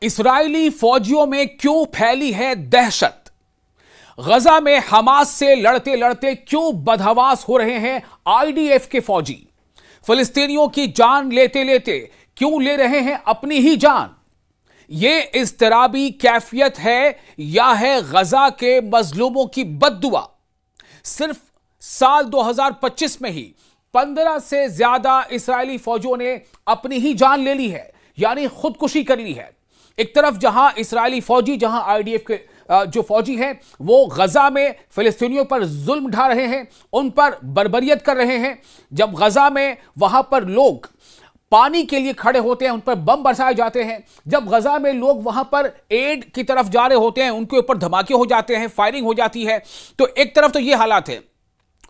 इस्राएली फौजियों में क्यों फैली है दहशत? गजा में हमास से लड़ते लड़ते क्यों बदहवास हो रहे हैं आईडीएफ के फौजी? फिलिस्तीनियों की जान लेते लेते क्यों ले रहे हैं अपनी ही जान? यह इज़्तिराबी कैफियत है या है गजा के मजलूमों की बद्दुआ? सिर्फ साल 2025 में ही 15 से ज्यादा इस्राएली फौजियों ने अपनी ही जान ले ली है, यानी खुदकुशी कर ली है। एक तरफ जहां इस्राएली फौजी, जहां आईडीएफ के जो फौजी हैं वो गजा में फिलिस्तीनियों पर जुल्म ढा रहे हैं, उन पर बर्बरियत कर रहे हैं। जब गजा में वहां पर लोग पानी के लिए खड़े होते हैं, उन पर बम बरसाए जाते हैं। जब गजा में लोग वहां पर एड की तरफ जा रहे होते हैं, उनके ऊपर धमाके हो जाते हैं, फायरिंग हो जाती है। तो एक तरफ तो ये हालात है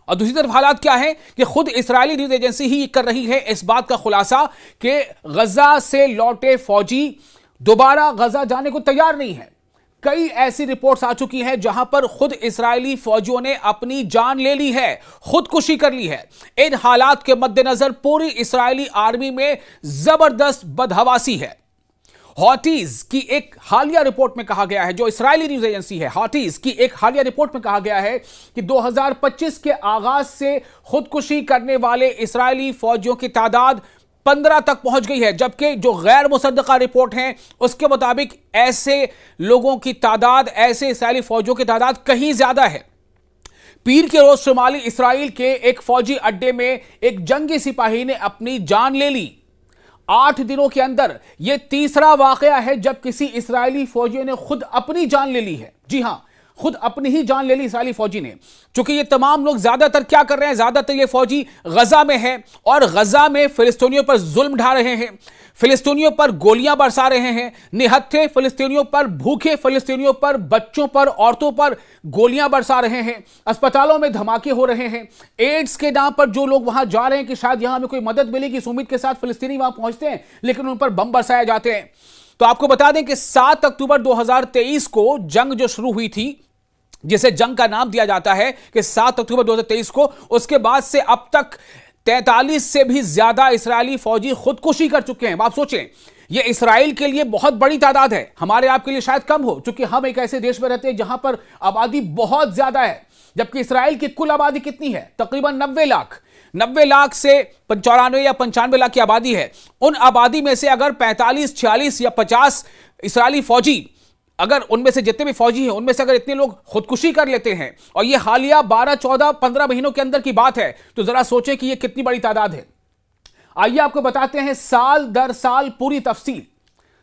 और दूसरी तरफ हालात क्या है कि खुद इस्राएली न्यूज एजेंसी ही कर रही है इस बात का खुलासा कि गजा से लौटे फौजी दोबारा गजा जाने को तैयार नहीं है। कई ऐसी रिपोर्ट्स आ चुकी हैं जहां पर खुद इस्राएली फौजियों ने अपनी जान ले ली है, खुदकुशी कर ली है। इन हालात के मद्देनजर पूरी इस्राएली आर्मी में जबरदस्त बदहवासी है। हॉटीज की एक हालिया रिपोर्ट में कहा गया है, जो इस्राएली न्यूज एजेंसी है हॉटीज की एक हालिया रिपोर्ट में कहा गया है कि 2025 के आगाज से खुदकुशी करने वाले इस्राएली फौजियों की तादाद 15 तक पहुंच गई है, जबकि जो गैर मुसद्दका रिपोर्ट है उसके मुताबिक ऐसे लोगों की तादाद, ऐसे इस्राएली फौजियों की तादाद कहीं ज्यादा है। पीर के रोज शुमाली इस्राएल के एक फौजी अड्डे में एक जंगी सिपाही ने अपनी जान ले ली। 8 दिनों के अंदर यह तीसरा वाकया है जब किसी इस्राएली फौजी ने खुद अपनी जान ले ली है। जी हां, खुद अपनी ही जान ले ली इस्राएली फौजी ने। क्योंकि ये तमाम लोग ज्यादातर क्या कर रहे हैं, ज्यादातर ये फौजी गजा में हैं और गजा में फिलिस्तीनियों पर जुल्म ढा रहे हैं, फिलिस्तीनियों पर गोलियां बरसा रहे हैं, निहत्थे फिलिस्तीनियों पर, भूखे फिलिस्तीनियों पर, बच्चों पर, औरतों पर गोलियां बरसा रहे हैं। अस्पतालों में धमाके हो रहे हैं। एड्स के नाम पर जो लोग वहां जा रहे हैं कि शायद यहां हमें कोई मदद मिलेगी, इस उम्मीद के साथ फिलिस्तीनी वहां पहुंचते हैं, लेकिन उन पर बम बरसाए जाते हैं। तो आपको बता दें कि 7 अक्टूबर 2023 को जंग जो शुरू हुई थी, जिसे जंग का नाम दिया जाता है कि 7 अक्टूबर 2023 को, उसके बाद से अब तक 43 से भी ज्यादा इस्राएली फौजी खुदकुशी कर चुके हैं। आप सोचें, यह इस्राएल के लिए बहुत बड़ी तादाद है, हमारे आपके लिए शायद कम हो, क्योंकि हम एक ऐसे देश में रहते हैं जहां पर आबादी बहुत ज्यादा है। जबकि इस्राएल की कुल आबादी कितनी है? तकरीबन 90 लाख। 90 लाख से 94 या 95 लाख की आबादी है। उन आबादी में से अगर 45, 46 या 50 इस्राएली फौजी, अगर उनमें से जितने भी फौजी हैं उनमें से अगर इतने लोग खुदकुशी कर लेते हैं, और यह हालिया 12, 14, 15 महीनों के अंदर की बात है, तो जरा सोचें कि यह कितनी बड़ी तादाद है। आइए आपको बताते हैं साल दर साल पूरी तफसील।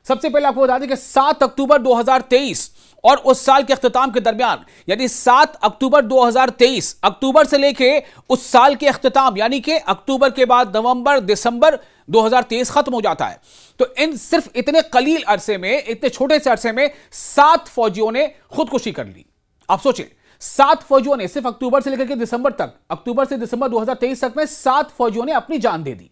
सबसे पहले आपको बता दें कि 7 अक्टूबर 2023 और उस साल के अख्तिताम के दरमियान, यानी 7 अक्टूबर 2023, अक्टूबर से लेके उस साल के अख्तिताम, यानी कि अक्टूबर के बाद नवंबर, दिसंबर 2023 खत्म हो जाता है। तो इन सिर्फ इतने कलील अरसे में, इतने छोटे से अरसे में 7 फौजियों ने खुदकुशी कर ली। आप सोचें, 7 फौजियों ने सिर्फ अक्टूबर से लेकर के दिसंबर तक, अक्टूबर से दिसंबर 2023 तक में 7 फौजियों ने अपनी जान दे दी।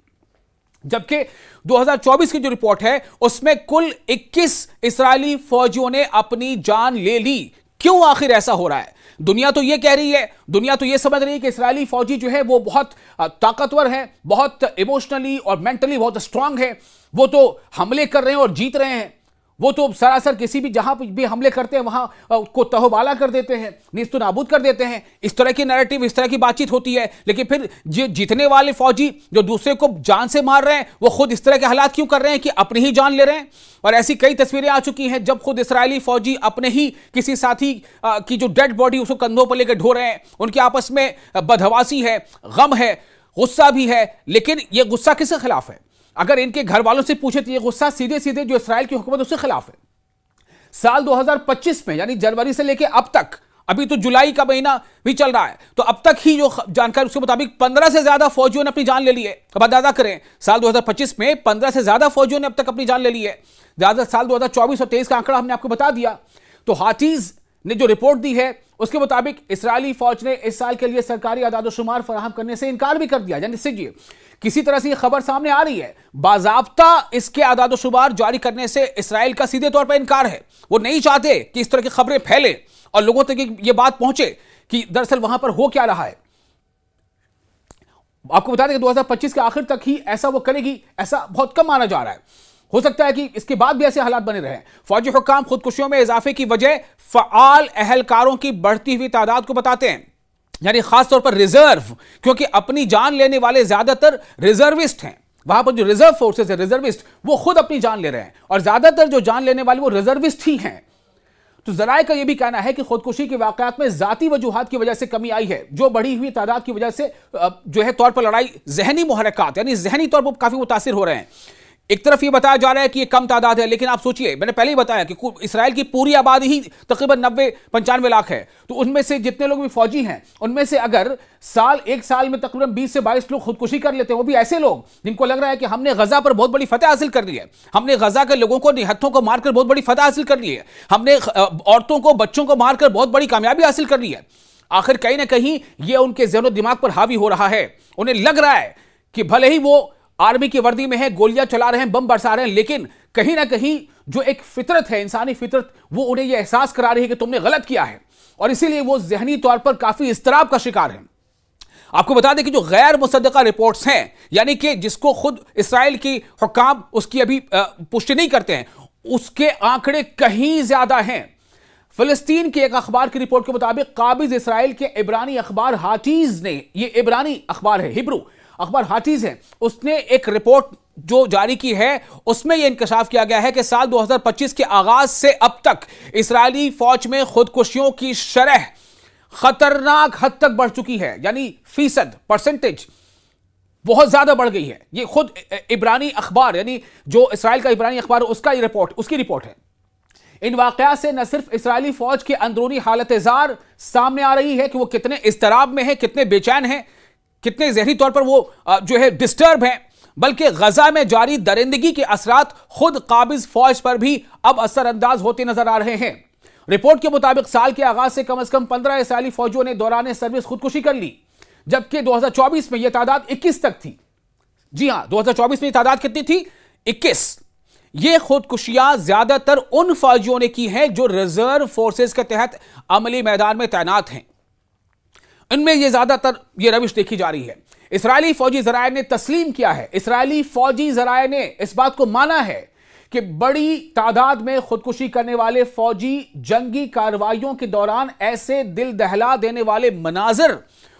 जबकि 2024 की जो रिपोर्ट है उसमें कुल 21 इस्राएली फौजियों ने अपनी जान ले ली। क्यों आखिर ऐसा हो रहा है? दुनिया तो ये कह रही है, दुनिया तो ये समझ रही है कि इस्राएली फौजी जो है वो बहुत ताकतवर है, बहुत इमोशनली और मेंटली बहुत स्ट्रांग है, वो तो हमले कर रहे हैं और जीत रहे हैं, वो तो सरासर किसी भी जहां भी हमले करते हैं वहां को तहोबाला कर देते हैं, नीस्तु नाबूद कर देते हैं। इस तरह की नैरेटिव, इस तरह की बातचीत होती है। लेकिन फिर जीतने वाले फौजी जो दूसरे को जान से मार रहे हैं, वो खुद इस तरह के हालात क्यों कर रहे हैं कि अपनी ही जान ले रहे हैं? और ऐसी कई तस्वीरें आ चुकी हैं जब खुद इस्राएली फौजी अपने ही किसी साथी की जो डेड बॉडी उसको कंधों पर लेकर ढो रहे हैं। उनके आपस में बदहवासी है, गम है, गुस्सा भी है। लेकिन यह गुस्सा किसके खिलाफ है? अगर इनके घर वालों से पूछे तो यह गुस्सा सीधे सीधे जो इस्राएल की हुकूमत उसके खिलाफ है। साल 2025 में, यानी जनवरी से लेकर अब तक, अभी तो जुलाई का महीना भी चल रहा है, तो अब तक ही जो जानकारी उसके मुताबिक 15 से ज्यादा फौजियों ने अपनी जान ले ली है। अब अंदाजा करें, साल 2025 में 15 से ज्यादा फौजियों ने अब तक अपनी जान ले ली है। ज्यादा साल 2024 और 23 का आंकड़ा हमने आपको बता दिया। तो हाथीज ने जो रिपोर्ट दी है उसके मुताबिक इस्राएली फौज ने इस साल के लिए सरकारी आदाद-ओ-शुमार फराहम करने से इनकार भी कर दिया। यानी इससे किसी तरह से यह खबर सामने आ रही है, बाज़ाब्ता इसके आदाद-ओ-शुमार जारी करने से इस्राएल का सीधे तौर पर इनकार है। वो नहीं चाहते कि इस तरह की खबरें फैले और लोगों तक ये बात पहुंचे कि दरअसल वहां पर हो क्या रहा है। आपको बता दें कि 2025 के आखिर तक ही ऐसा वो करेगी, ऐसा बहुत कम माना जा रहा है। हो सकता है कि इसके बाद भी ऐसे हालात बने रहें। फौजी हुक्काम खुदकुशियों में इजाफे की वजह फ़आल एहलकारों की बढ़ती हुई तादाद को बताते हैं, यानी खासतौर पर रिजर्व, क्योंकि अपनी जान लेने वाले ज्यादातर रिजर्विस्ट हैं। वहां पर जो रिजर्व फोर्सेस है, रिजर्विस्ट, वो खुद अपनी जान ले रहे हैं और ज्यादातर जो जान लेने वाले वो रिजर्विस्ट ही हैं। तो जराए का यह भी कहना है कि खुदकुशी के वाकयात में जाती वजूहात की वजह से कमी आई है, जो बढ़ी हुई तादाद की वजह से जो है तौर पर लड़ाई जहनी मुहर्रिकात यानी जहनी तौर पर काफी मुतासिर हो रहे हैं। एक तरफ ये बताया जा रहा है कि ये कम तादाद है, लेकिन आप सोचिए, मैंने पहले ही बताया कि इसराइल की पूरी आबादी ही तकरीबन 90-95 लाख है, तो उनमें से जितने लोग भी फौजी हैं, उनमें से अगर एक साल में तकरीबन 20 से 22 लोग खुदकुशी कर लेते हैं, वो भी ऐसे लोग जिनको लग रहा है कि हमने गजा पर बहुत बड़ी फतह हासिल कर ली है, हमने गजा के लोगों को निहत्थों को मारकर बहुत बड़ी फतह हासिल कर ली है, हमने औरतों को बच्चों को मारकर बहुत बड़ी कामयाबी हासिल कर ली है। आखिर कहीं ना कहीं ये उनके ज़हन दिमाग पर हावी हो रहा है। उन्हें लग रहा है कि भले ही वो आर्मी की वर्दी में है, गोलियां चला रहे हैं, बम बरसा रहे हैं, लेकिन कहीं ना कहीं जो एक फितरत है, इंसानी फितरत, वो उन्हें यह एहसास करा रही है कि तुमने गलत किया है, और इसीलिए वो जहनी तौर पर काफी इस्तराब का शिकार है। आपको बता दें कि जो गैर मुसद्दका रिपोर्ट्स हैं, यानी कि जिसको खुद इसराइल की हुक्काम उसकी अभी पुष्टि नहीं करते हैं, उसके आंकड़े कहीं ज्यादा हैं। फिलिस्तीन के एक अखबार की रिपोर्ट के मुताबिक काबिज इसराइल के इब्रानी अखबार हाटीज ने, ये इब्रानी अखबार है, हिब्रू अखबार हाटीज है, उसने एक रिपोर्ट जो जारी की है, उसमें यह इंकशाफ किया गया है कि साल 2025 के आगाज से अब तक इसराइली फौज में खुदकुशियों की शरह खतरनाक हद तक बढ़ चुकी है, यानी फीसद, परसेंटेज बहुत ज्यादा बढ़ गई है। ये खुद इब्रानी अखबार, यानी जो इसराइल का इब्रानी अखबार, उसका ये रिपोर्ट, उसकी रिपोर्ट है। इन वाकयात से न सिर्फ इसराइली फौज की अंदरूनी हालत-ए-जार सामने आ रही है कि वो कितने इस्तराब में है, कितने बेचैन हैं, कितने ज़हनी तौर पर वो जो है डिस्टर्ब हैं, बल्कि गजा में जारी दरिंदगी के असरात खुद काबिज फौज पर भी अब असरअंदाज होते नजर आ रहे हैं। रिपोर्ट के मुताबिक साल के आगाज से कम 15 इसराइली फौजियों ने दौरान सर्विस खुदकुशी कर ली, जबकि 2024 में यह तादाद 21 तक थी। जी हां, 2024 में यह तादाद कितनी थी? 21। ये खुदकुशियां ज्यादातर उन फौजियों ने की हैं जो रिजर्व फोर्सेस के तहत अमली मैदान में तैनात हैं। इनमें ये ज्यादातर ये रविश देखी जा रही है। इसराइली फौजी जराये ने तस्लीम किया है, इसराइली फौजी जराये ने इस बात को माना है कि बड़ी तादाद में खुदकुशी करने वाले फौजी जंगी कार्रवाइयों के दौरान ऐसे दिल दहला देने वाले मनाजिर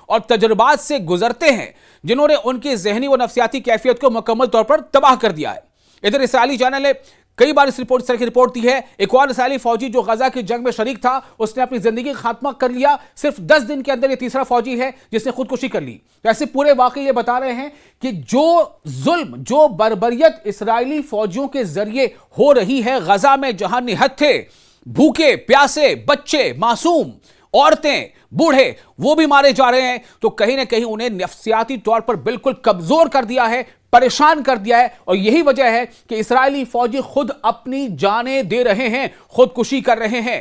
और तजुर्बात से गुजरते हैं जिन्होंने उनकी जहनी व नफ्सियाती कैफियत को मुकम्मल तौर पर तबाह कर दिया है। इधर इसराइली चैनल ने कई बार इस तरह की रिपोर्ट दी है। एक और इसराइली फौजी जो गजा की जंग में शरीक था, उसने अपनी जिंदगी का खात्मा कर लिया। सिर्फ 10 दिन के अंदर ये तीसरा फौजी है जिसने खुदकुशी कर ली। तो ऐसे पूरे वाकई ये बता रहे हैं कि जो जुल्म, जो बर्बरियत इसराइली फौजियों के जरिए हो रही है गजा में, जहां निहत्थे, भूखे प्यासे, बच्चे, मासूम, औरतें, बूढ़े, वो भी मारे जा रहे हैं, तो कहीं ना कहीं उन्हें नफ्सियाती तौर पर बिल्कुल कमजोर कर दिया है, परेशान कर दिया है। और यही वजह है कि इसराइली फौजी खुद अपनी जानें दे रहे हैं, खुदकुशी कर रहे हैं।